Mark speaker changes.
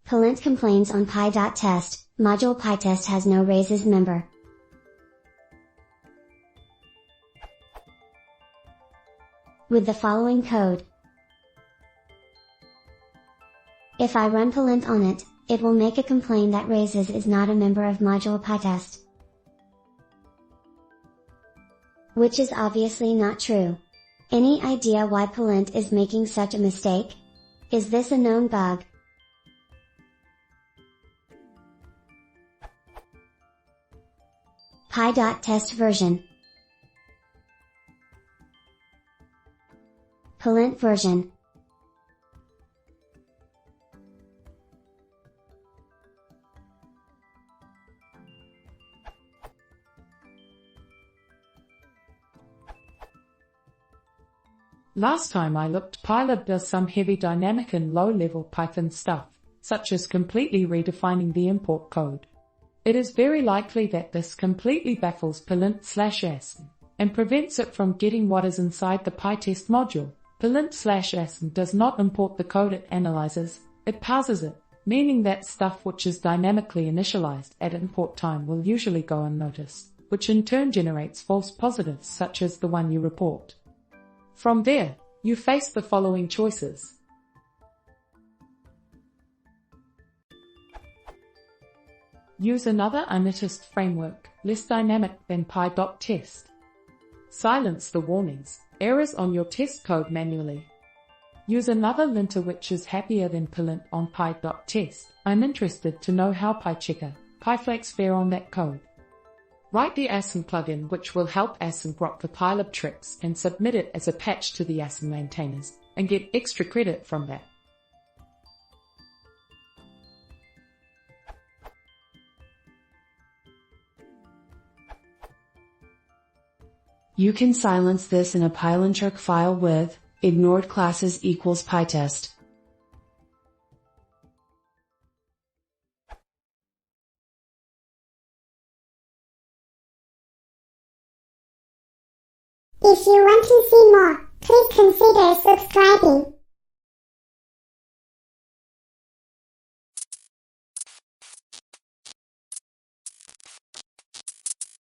Speaker 1: Pylint complains on py.test, module pytest has no raises member. With the following code. If I run pylint on it, it will make a complaint that raises is not a member of module pytest. Which is obviously not true. Any idea why pylint is making such a mistake? Is this a known bug? py.test version. Pylint version.
Speaker 2: Last time I looked, pylib does some heavy dynamic and low-level Python stuff, such as completely redefining the import code. It is very likely that this completely baffles pylint/asm and prevents it from getting what is inside the pytest module. Pylint/asm does not import the code it analyzes, it parses it, meaning that stuff which is dynamically initialized at import time will usually go unnoticed, which in turn generates false positives such as the one you report. From there, you face the following choices. Use another unitest framework, less dynamic than py.test. Silence the warnings, errors on your test code manually. Use another linter which is happier than pylint on py.test. I'm interested to know how PyChecker, PyFlex fare on that code. Write the asm plugin which will help asm grok the pylib tricks and submit it as a patch to the asm maintainers, and get extra credit from that.
Speaker 3: You can silence this in a pylint file with ignored classes equals pytest.
Speaker 4: If you want to see more, please consider subscribing.